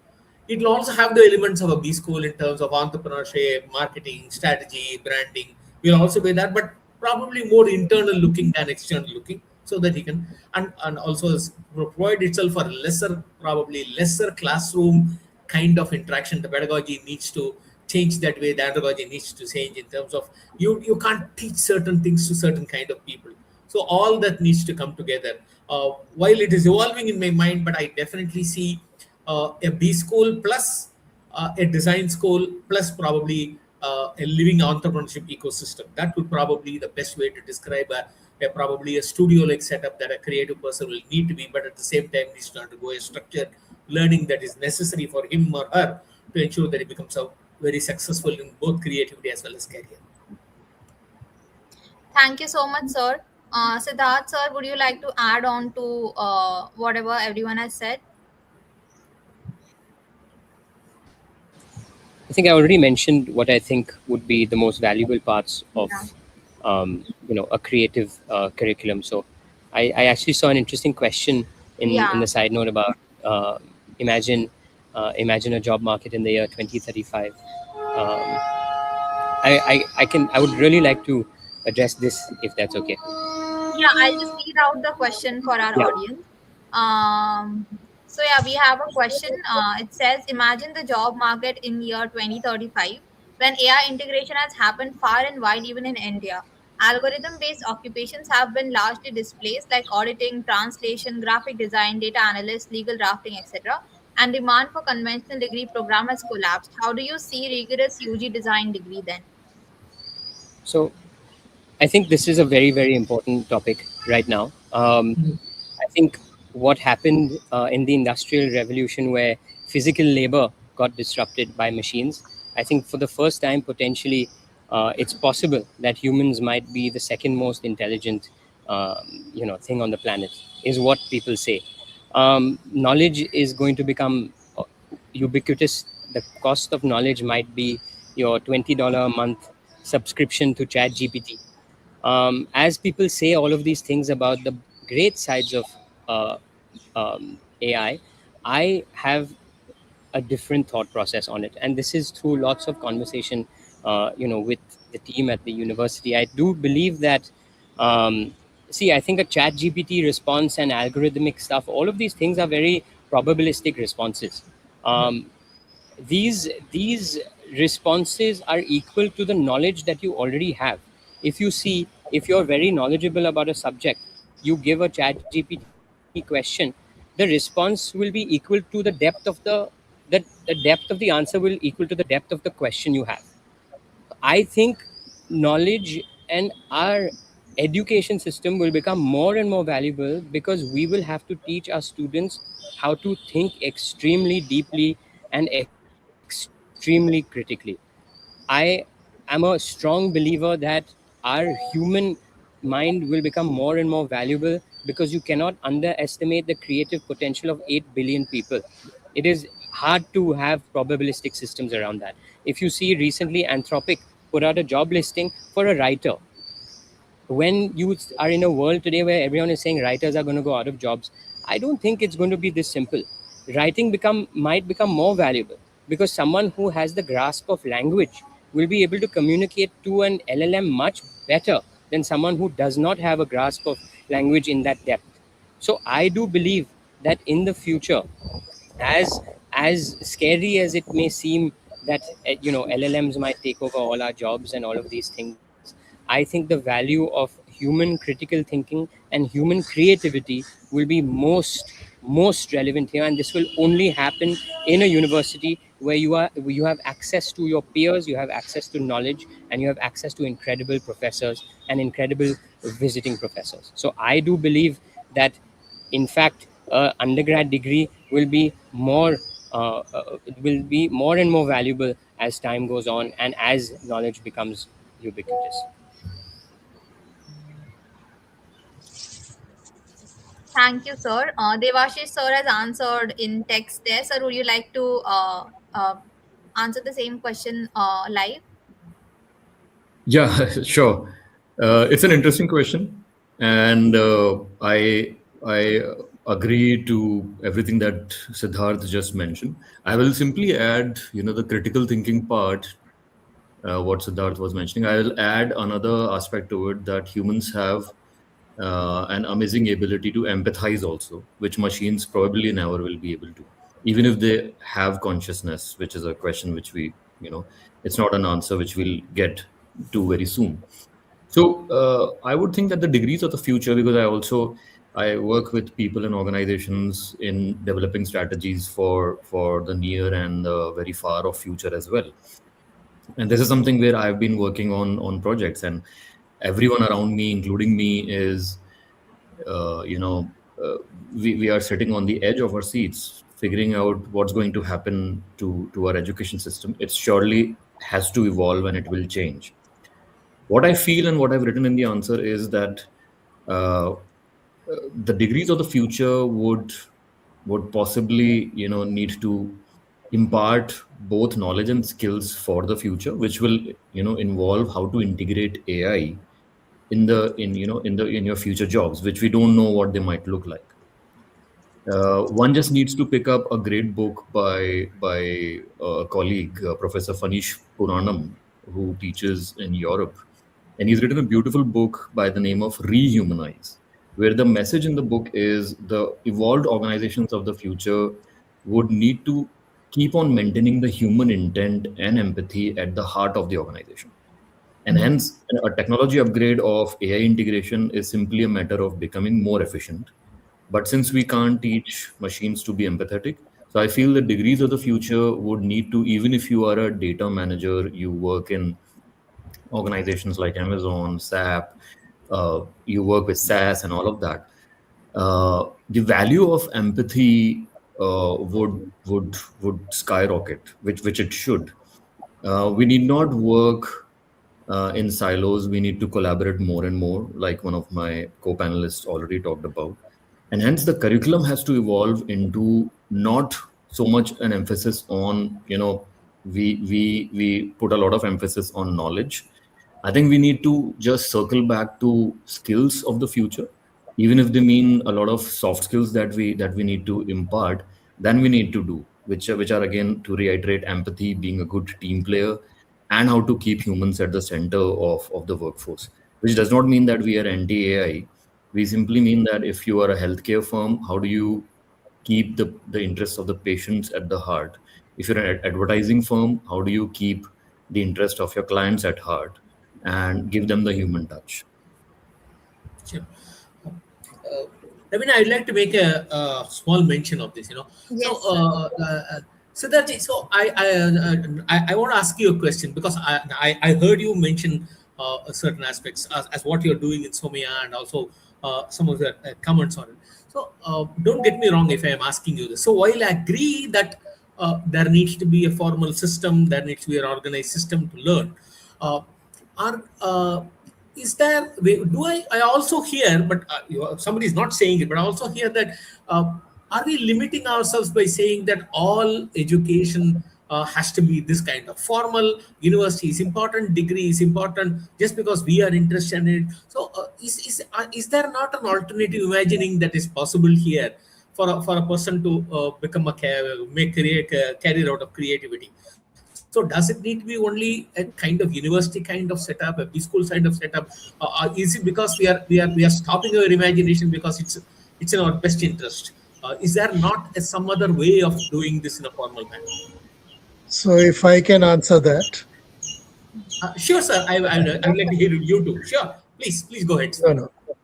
It will also have the elements of a B school in terms of entrepreneurship, marketing, strategy, branding. Will also be that, but probably more internal looking than external looking, so that he can and also provide itself for lesser, probably lesser classroom kind of interaction. The pedagogy needs to change that way. The andragogy needs to change in terms of you can't teach certain things to certain kind of people. So all that needs to come together. While it is evolving in my mind, but I definitely see a B school plus a design school plus probably a living entrepreneurship ecosystem. That would probably the best way to describe probably a studio like setup that a creative person will need to be, but at the same time needs to undergo a structured learning that is necessary for him or her to ensure that he becomes a very successful in both creativity as well as career. Thank you so much, sir. Siddharth, sir, would you like to add on to whatever everyone has said? I think I already mentioned what I think would be the most valuable parts of Yeah. a creative curriculum. So I actually saw an interesting question in Yeah. the side note about imagine imagine a job market in the year 2035. Um, I would really like to address this if that's okay. Yeah, I'll just read out the question for our Yeah. audience. Um, so yeah, we have a question. It says, imagine the job market in year 2035 when AI integration has happened far and wide, even in India. Algorithm-based occupations have been largely displaced, like auditing, translation, graphic design, data analyst, legal drafting, etc. And demand for conventional degree program has collapsed. How do you see rigorous UG design degree then? So I think this is a very, very important topic right now. I think what happened in the Industrial Revolution, where physical labor got disrupted by machines, I think for the first time, potentially, it's possible that humans might be the second most intelligent, thing on the planet, is what people say. Knowledge is going to become ubiquitous. The cost of knowledge might be your $20 a month subscription to Chat GPT. As people say all of these things about the great sides of uh, AI, I have a different thought process on it, and this is through lots of conversation, with the team at the university. I do believe that. See, I think a Chat GPT response and algorithmic stuff, all of these things are very probabilistic responses. Um, these responses are equal to the knowledge that you already have. If you see, if you're very knowledgeable about a subject, you give a Chat GPT question, the response will be equal to the depth of the depth of the answer will equal to the depth of the question you have. I think knowledge and our education system will become more and more valuable because we will have to teach our students how to think extremely deeply and extremely critically. I am a strong believer that our human mind will become more and more valuable because you cannot underestimate the creative potential of 8 billion people. It is hard to have probabilistic systems around that. If you see recently, Anthropic put out a job listing for a writer. When you are in a world today where everyone is saying writers are going to go out of jobs, I don't think it's going to be this simple. Writing might become more valuable because someone who has the grasp of language will be able to communicate to an LLM much better than someone who does not have a grasp of language in that depth. So I do believe that in the future, as as scary as it may seem that LLMs might take over all our jobs and all of these things, I think the value of human critical thinking and human creativity will be most relevant here, and this will only happen in a university where you have access to your peers, you have access to knowledge, and you have access to incredible professors and incredible visiting professors. So I do believe that, in fact, undergrad degree will be more and more valuable as time goes on and as knowledge becomes ubiquitous. Thank you, sir. Devashish sir has answered in text there. Sir, would you like to answer the same question live? Yeah, sure. It's an interesting question, and I agree to everything that Siddharth just mentioned. I will simply add, the critical thinking part, what Siddharth was mentioning. I will add another aspect to it, that humans have an amazing ability to empathize also, which machines probably never will be able to, even if they have consciousness, which is a question which it's not an answer which we'll get to very soon. So I would think that the degrees of the future, because I work with people and organizations in developing strategies for the near and the very far of future as well. And this is something where I've been working on projects, and everyone around me, including me, is uh, you know uh, we are sitting on the edge of our seats, figuring out what's going to happen to our education system. It surely has to evolve and it will change. What I feel and what I've written in the answer is that uh, the degrees of the future would possibly need to impart both knowledge and skills for the future, which will involve how to integrate AI in your future jobs, which we don't know what they might look like. One just needs to pick up a great book by a colleague, Professor Fanish Puranam, who teaches in Europe, and he's written a beautiful book by the name of Rehumanize, where the message in the book is the evolved organizations of the future would need to keep on maintaining the human intent and empathy at the heart of the organization. And hence, a technology upgrade of AI integration is simply a matter of becoming more efficient. But since we can't teach machines to be empathetic, so I feel the degrees of the future would need to, even if you are a data manager, you work in organizations like Amazon, SAP, you work with SaaS and all of that, the value of empathy would skyrocket, which it should. We need not work in silos. We need to collaborate more and more, like one of my co-panelists already talked about. And hence the curriculum has to evolve into not so much an emphasis on, we put a lot of emphasis on knowledge. I think we need to just circle back to skills of the future, even if they mean a lot of soft skills that we need to impart. Then we need to do, which are again, to reiterate, empathy, being a good team player, and how to keep humans at the center of the workforce. Which does not mean that we are anti AI. We simply mean that if you are a healthcare firm, how do you keep the interests of the patients at the heart? If you're an advertising firm, how do you keep the interest of your clients at heart and give them the human touch? Sure. I mean, I'd like to make a small mention of this. So, Yes, sir. Siddharth, so I want to ask you a question, because I heard you mention certain aspects as what you're doing in Somia, and also some of the comments on it. So don't get me wrong if I am asking you this. So while I agree that there needs to be a formal system, there needs to be an organized system to learn, are is there, do I also hear, but somebody is not saying it, but I also hear that are we limiting ourselves by saying that all education has to be this kind of formal? University is important, degree is important, just because we are interested in it. So is there not an alternative imagining that is possible here for a person to become make career out of creativity? So does it need to be only a kind of university kind of setup, a B school kind of setup? Is it because we are stopping our imagination because it's in our best interest. Is there not some other way of doing this in a formal manner? So if I can answer that, Sure, sir. I would like to hear you too. Sure. Please go ahead, sir. no, no.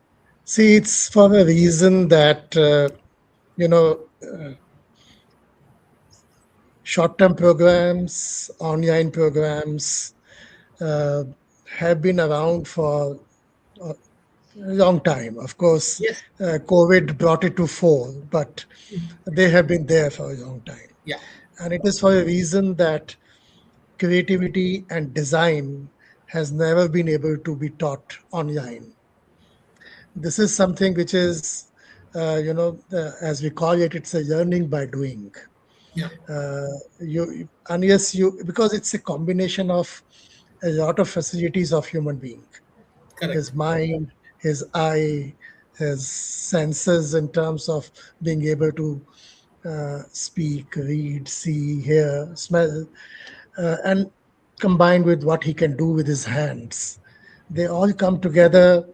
See, it's for a reason that, you know, short-term programs, online programs uh, have been around for a long time. Of course, Yes. COVID brought it to fore, but they have been there for a long time. Yeah. And it is for a reason that creativity and design has never been able to be taught online. This is something which is, as we call it, it's a learning by doing. Yeah. Unless you, because it's a combination of a lot of facilities of human being, Correct. his mind, his eye, his senses in terms of being able to speak, read, see, hear, smell, and combined with what he can do with his hands. They all come together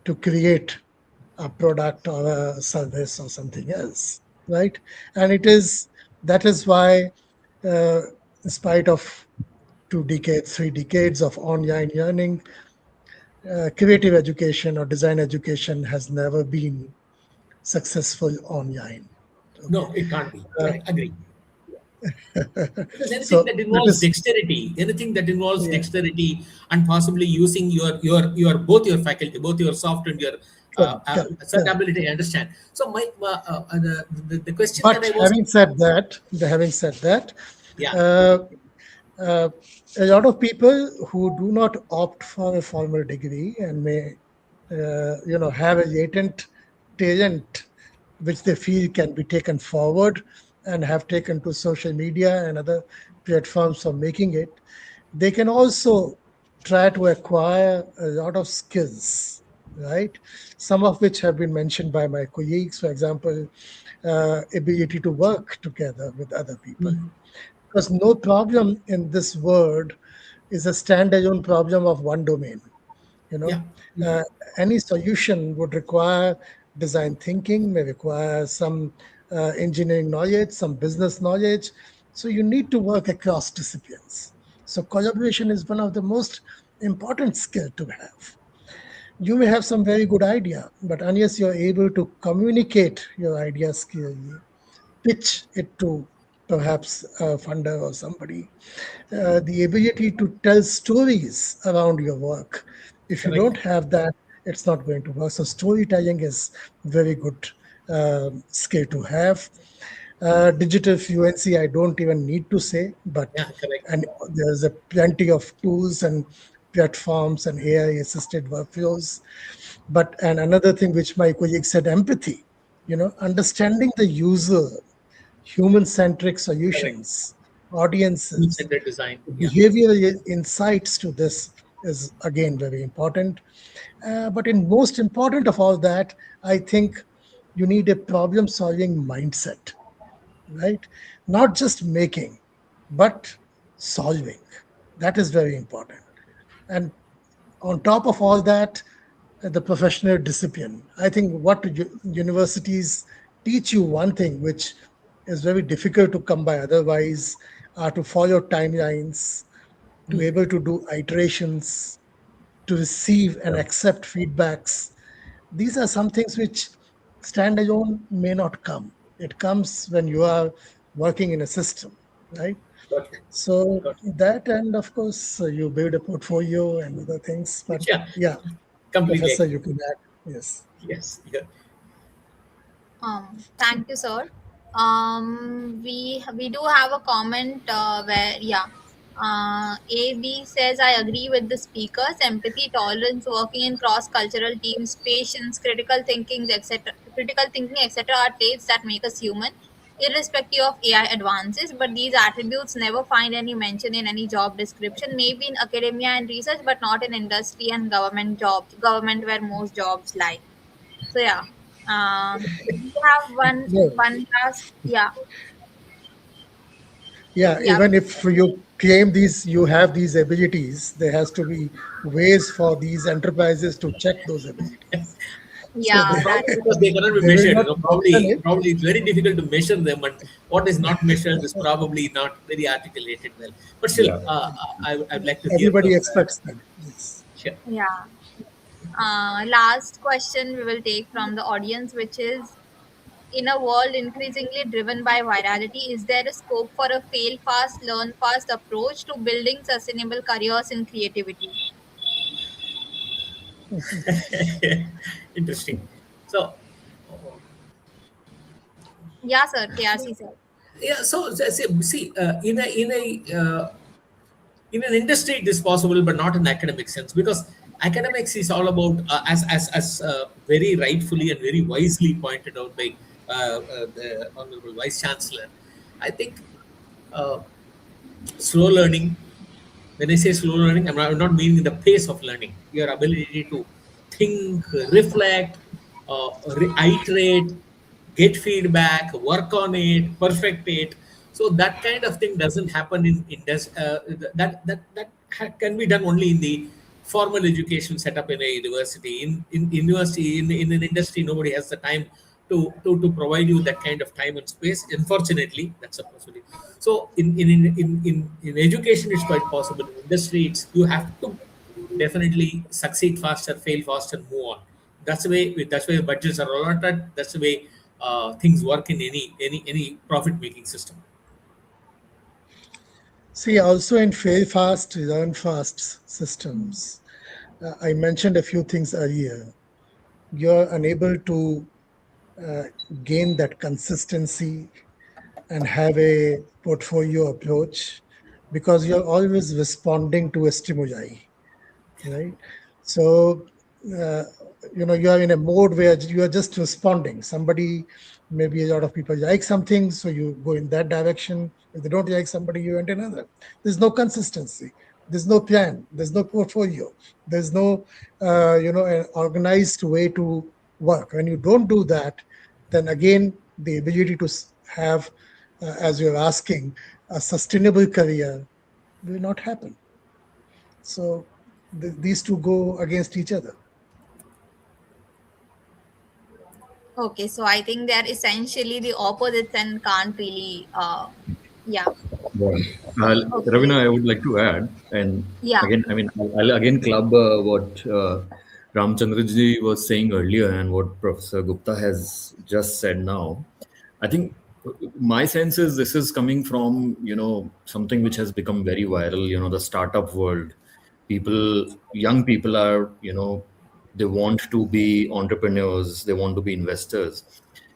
to create a product or a service or something else, right? And that is why, in spite of 2 decades, 3 decades of online learning, creative education or design education has never been successful online. Okay, No, it can't be. Correct. Agree. Because anything so that that involves is, dexterity, anything that involves yeah, dexterity, and possibly using your both your faculty, both your soft and your correct, correct, such correct. ability, I understand. So my the question that But I was, having said that, yeah, uh, uh, a lot of people who do not opt for a formal degree and may, have a latent talent which they feel can be taken forward and have taken to social media and other platforms for making it, they can also try to acquire a lot of skills, right? Some of which have been mentioned by my colleagues, for example, ability to work together with other people. Because no problem in this world is a standalone problem of one domain. You yeah, know, uh, any solution would require design thinking, may require some engineering knowledge, some business knowledge. So you need to work across disciplines. So collaboration is one of the most important skill to have. You may have some very good idea, but unless you're able to communicate your ideas clearly, pitch it to perhaps a funder or somebody, the ability to tell stories around your work. If you correct. don't have that, it's not going to work. So storytelling is very good skill to have. Digital fluency, I don't even need to say, but Yeah, correct. and there's a plenty of tools and platforms and AI assisted workflows. But and another thing which my colleague said, empathy. Understanding the user, human centric Correct. solutions, audiences, Centered design. Yeah. behavioral insights to this is again very important. But in most important of all that, I think you need a problem solving mindset, right? Not just making, but solving. That is very important. And on top of all that, the professional discipline. I think what universities teach you one thing, which is very difficult to come by otherwise, are to follow timelines, to able to do iterations, to receive and accept feedbacks. These are some things which standalone may not come. It comes when you are working in a system, right? Got it. So Got that, and of course, you build a portfolio and other things. it. But Yeah. yeah, Completely Professor, agree. you can add. Yes. Yes. Yeah. Thank you, sir. We do have a comment where, yeah, AB says, I agree with the speakers. Empathy, tolerance, working in cross-cultural teams, patience, critical thinking, etc., are traits that make us human, irrespective of AI advances. But these attributes never find any mention in any job description. Maybe in academia and research, but not in industry and government jobs. Government where most jobs lie. So yeah, we have No. one last, yeah, Yeah, yeah, even if you claim you have these abilities, there has to be ways for these enterprises to check those abilities. So Yeah, Probably that's because they cannot be they will measured. not mention it. Probably it's very difficult to measure them, and what is not measured is probably not very articulated well. But still, Yeah. I'd like to hear Everybody from. expects that. Yes. Sure. yeah. Last question we will take from the audience, which is, in a world increasingly driven by virality, is there a scope for a fail fast, learn fast approach to building sustainable careers in creativity? Interesting. So, Yeah, sir. KRC sir. yeah. So see, in an industry it is possible, but not in academic sense, because academics is all about, as very rightfully and very wisely pointed out by the honorable vice chancellor. I think uh, slow learning. When I say slow learning, I'm not meaning the pace of learning. Your ability to think, reflect, iterate, get feedback, work on it, perfect it. So that kind of thing doesn't happen that can be done only in the formal education setup in a university. In university, in an industry, nobody has the time to provide you that kind of time and space. Unfortunately, that's a possibility. So in education, it's quite possible. In industry, it's you have to definitely succeed faster, fail faster, move on. That's the way. That's why the budgets are allotted. That's the way things work in any profit making system. See, also in fail fast, learn fast systems, I mentioned a few things earlier. You're unable to uh, gain that consistency and have a portfolio approach because you're always responding to a stimuli, right? So, uh, you are in a mode where you are just responding. Somebody, maybe a lot of people like something, so you go in that direction. If they don't like somebody, you went another. There's no consistency. There's no plan. There's no portfolio. There's no, an organized way to work. When you don't do that, then again, the ability to have, as you're asking, a sustainable career will not happen. So these two go against each other. Okay, so I think they are essentially the opposites and can't really, yeah. Right. Okay. Ravina, I would like to add, and Yeah. again, I mean, I'll again club what Ramchandraji was saying earlier and what Professor Gupta has just said now. I think my sense is this is coming from, something which has become very viral, the startup world. Young people are, they want to be entrepreneurs, they want to be investors.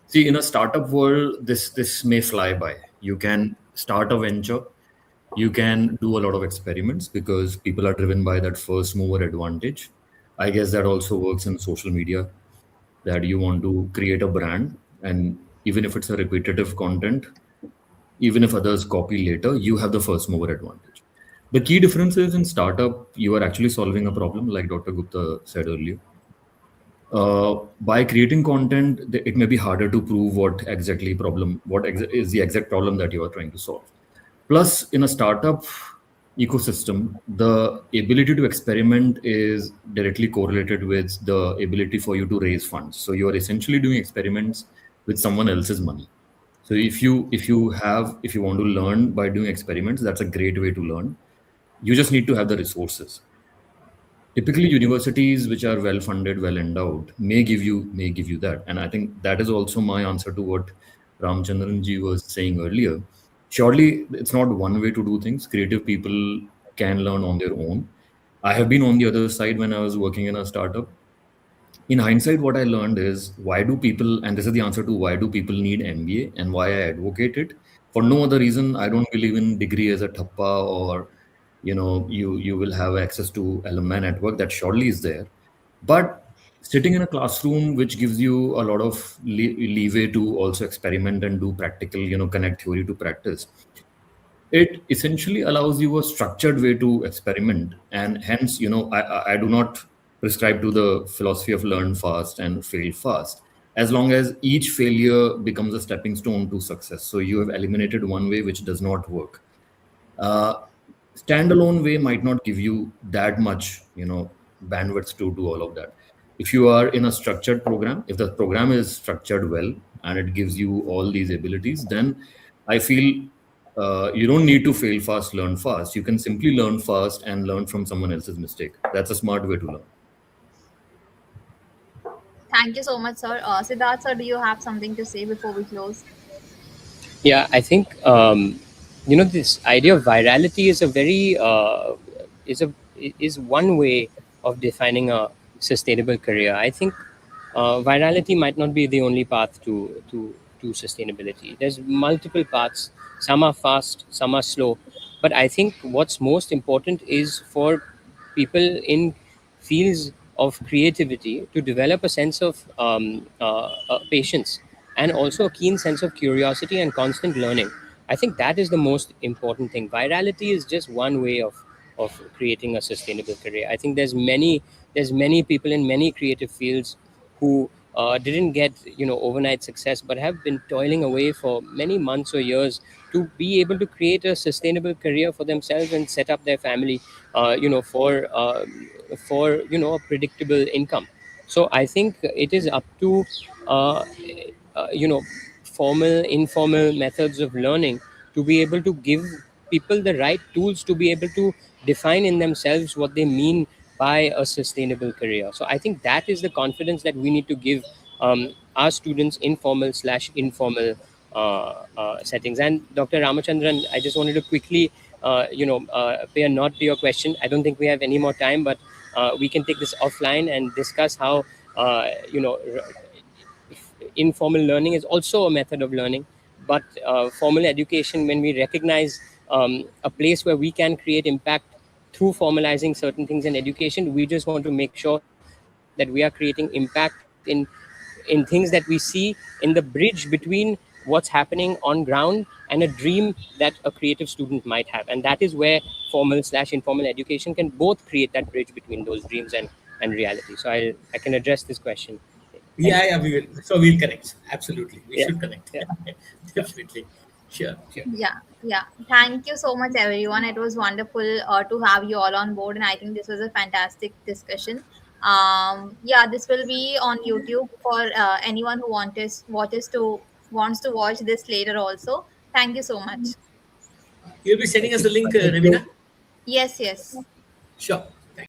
See, in a startup world, this may fly by. You can start a venture, you can do a lot of experiments because people are driven by that first mover advantage. I guess that also works in social media, that you want to create a brand, and even if it's a repetitive content, even if others copy later, you have the first mover advantage. The key difference is in startup, you are actually solving a problem, like Dr. Gupta said earlier. By creating content, it may be harder to prove what is the exact problem that you are trying to solve. Plus, in a startup ecosystem, the ability to experiment is directly correlated with the ability for you to raise funds. So you are essentially doing experiments with someone else's money. So if you want to learn by doing experiments, that's a great way to learn. You just need to have the resources. Typically, universities which are well funded, well endowed, may give you that. And I think that is also my answer to what Ramchandran ji was saying earlier. Surely it's not one way to do things. Creative people can learn on their own. I have been on the other side when I was working in a startup. In hindsight, what I learned is, why do people, and this is the answer to why do people need MBA and why I advocate it. For no other reason, I don't believe in degree as a thappa, or you will have access to alumni network that surely is there. But sitting in a classroom which gives you a lot of leeway to also experiment and do practical, connect theory to practice, it essentially allows you a structured way to experiment. And hence, I do not prescribe to the philosophy of learn fast and fail fast, as long as each failure becomes a stepping stone to success. So you have eliminated one way which does not work. uh, Standalone way might not give you that much bandwidth to do all of that. If you are in a structured program, if the program is structured well and it gives you all these abilities, then I feel you don't need to fail fast, learn fast. You can simply learn fast and learn from someone else's mistake. That's a smart way to learn. Thank you so much, sir. Siddharth, sir, do you have something to say before we close? Yeah, I think this idea of virality is a very is a is one way of defining a sustainable career. I think virality might not be the only path to sustainability. There's multiple paths. Some are fast, some are slow, but I think what's most important is for people in fields of creativity to develop a sense of patience and also a keen sense of curiosity and constant learning. I think that is the most important thing. Virality is just one way of creating a sustainable career. I think there's many people in many creative fields who didn't get overnight success, but have been toiling away for many months or years to be able to create a sustainable career for themselves and set up their family, for a predictable income. So I think it is up to uh, you know formal, informal methods of learning to be able to give people the right tools to be able to define in themselves what they mean by a sustainable career. So I think that is the confidence that we need to give our students in formal slash informal settings. And Dr. Ramachandran, I just wanted to quickly pay a nod to your question. I don't think we have any more time, but we can take this offline and discuss how uh, you know informal learning is also a method of learning, but formal education, when we recognize a place where we can create impact through formalizing certain things in education, we just want to make sure that we are creating impact in things that we see in the bridge between what's happening on ground and a dream that a creative student might have. And that is where formal slash informal education can both create that bridge between those dreams and reality. So I can address this question. Thank Yeah, you. yeah, we will. So we'll connect. Absolutely, we Yeah, should connect. yeah, yeah, Definitely, sure. sure. Yeah, yeah. Thank you so much, everyone. It was wonderful to have you all on board, and I think this was a fantastic discussion. Yeah, this will be on YouTube for anyone who wants to watch this later. Also, thank you so much. You'll be sending Thank us you. the link, Thank Ravina. you. Yes, yes. Sure.